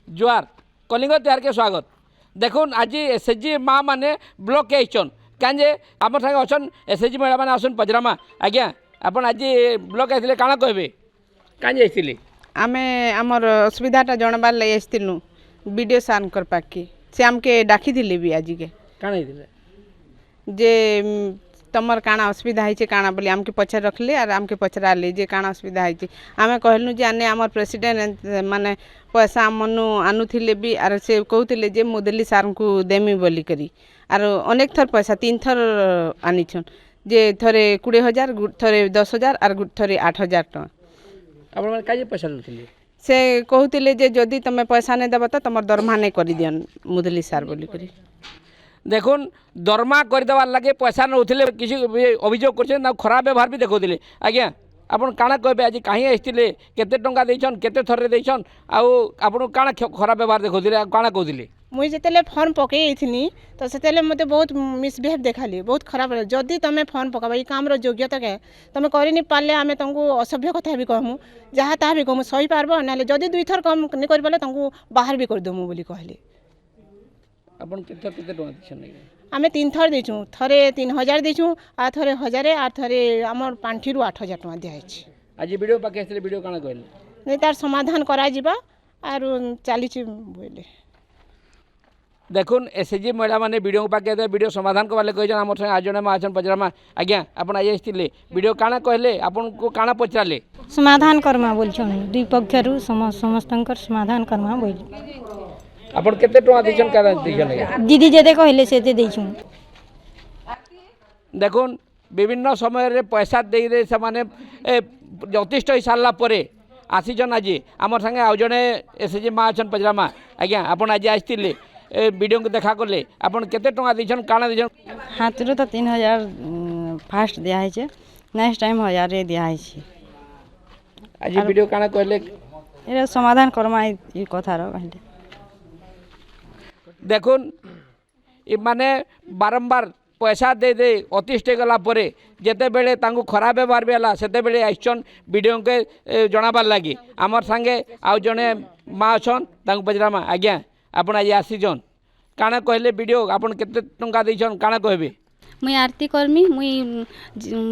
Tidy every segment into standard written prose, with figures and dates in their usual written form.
जुआर कलिंग त्यार के स्वागत देखुन आज एसएचजी माँ मैंने ब्लॉक के आईचन कहे आम सागे अच्छन एसएचजी महिला मैंने आसन पजरामा आज्ञा आपन आज ब्लॉक आइले काଣା कहबे कहीं आइले आमे आमर असुविधाटा जनबार लगे आसलु वीडियो सार कर पाकि से आमके डाकी दिले भी आज के काଣା जे तमर काଣା असुविधा है काଣା बोली आमके पचार रखले और आमके पचराले जे काଣା असुविधा है आमे कहलु जे आने आमर प्रेसिडेंट माने पैसा मनु आनुथिले भी आर से कहते जे मुदली सार को देमी बोली करी आर अनेक थर पैसा 3 थर आनीछन जे थरे 20,000 थरे 10,000 और थरे 8,000 टका आपण माने काजे पैसा लुथिले से कहते जे जदि तुम पैसा नहीं देव तो तुम दरमहा नहीं कर दियन मुदली सार बोली करी देखुन दरमा करदेवार लगे पैसा नौले किसी अभियोग कर खराब व्यवहार भी देखते आज्ञा आपन काଣା कहबे आज कहीं आसते केते टंका देछन केते थरे देछन आपन काଣା खराब व्यवहार देखते काଣା कहते मुई जिते फर्म पकईनी तो से मत बहुत मिसबिहेव देखाली बहुत खराब जदि तुम फर्म पकाब ये काम योग्यता क्या तुम कर नहीं पारे आम तुमको असभ्य कथा भी कहमु जहाँ ताहा भी कहमु सही पार्ब ना जदि 2 थर कम नहीं कर पारे तुमको बाहर भी करदेमु बोली कहली आपन केते टंका देछन आम 3 थर देचु थरे 3,000 देचु आ थरे 1,000 आ थरे आमर पांठी 8,000 टका दिया आज वीडियो पाके आसले वीडियो काଣା कहले नहीं तार समाधान करा जिबा आर चली बोले देखुन एसएचजी महिला माने वीडियो पाके वीडियो समाधान करवाले कह आम संगे आज जड़े आसन पचरामा आज्ञा आपन आज आसते वीडियो काଣା कहले आपन को काଣା पचराले समाधान करमा बोलछन दुई पक्षरु समस्तंकर समाधान करमा बोल आपन केते टका देछन काଣା देछन दीदी जेदे कहले सेते देछु देखुन विभिन्न समय रे पैसा दे दे से माने यथेष्ट हो सारा पर आसीचन आज आम संगे आउ जड़े एसएचजी माँ अच्छन पचरामा आज्ञा आपन आज आसते वीडियो को देखा कले आपन केते टका देछन काଣା देछन हाथ तो 3,000 फास्ट दिया है नेक्स्ट टाइम 1,000 दिया है आज वीडियो काଣା कहले ए समाधान करमा ई कथा रो कहले देखुन माने बारंबार पैसा दे दे अतिष्ठ गला परे जेते बेले तांको खराब व्यवहार भी हला सेते बेले आइछन वीडियो के जणाबार लागि आमर संगे आउ जने माँ अछन तांको पजरामा आज्ञा आपन आज आसीजन काଣା कहले वीडियो आपन केते टंका देछन काଣା कहबे मुई आरती कर्मी मुई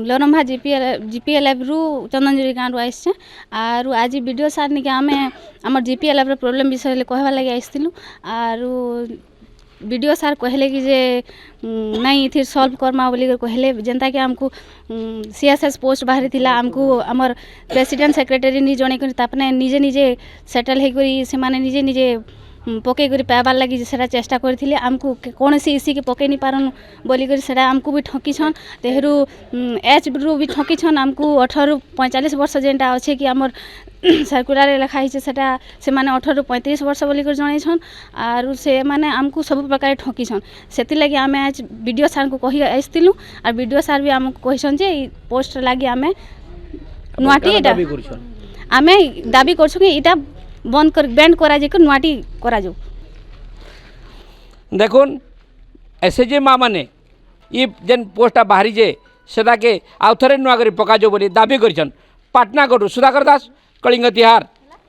लरम्भा जीपीएलएफ रु चंदनजुरी गाँव रु आइसे आरु आज वीडियो सार निके आमे हमर जीपीएलएफ रो प्रॉब्लम विषय कहवा लगे आइथिलु आरु वीडियो सार कहले कि जे नहीं इथिर सॉल्व करमा बोली कहले जेंता कि हमको सीएसएस पोस्ट बाहरी थिला हमको हमर प्रेसिडेंट सेक्रेटरी नि जणे कि तापने निजे निजे सेटल हे करी से माने निजे निजे पकई कर पाइबार लगी से चेष्टा करथिले आमको कौन सी इसी के पकई नहीं पारन बोली कर सेटा आमको भी ठकी छन तेहरु एच रु भी ठकी छन आमको 18 रु 45 वर्ष जेनटा अच्छे कि आमर सर्कुलर लिखा है सेटा से माने 18 रु 35 वर्ष बोली कर जणै छन आरु से माने आमको सब प्रकार ठकी छन सेति लागि आमे आज वीडियो सार को कहि आइस्तिलु आ वीडियो सार भी आमको कहिसन जे पोस्ट लागि आमे नुआटी दाबी करछन आमे दाबी करछु कि इटा बंद कर बैंड करा जे नुआटी करा जो देखुन एसएचजी माँ माने ये जेन पोस्टा बाहरी जे सेदा के आउ थरे नुआ करी पका जो बोली दाबी करछन पाटनागढ़ सुधाकर दास कलिंग तिहार।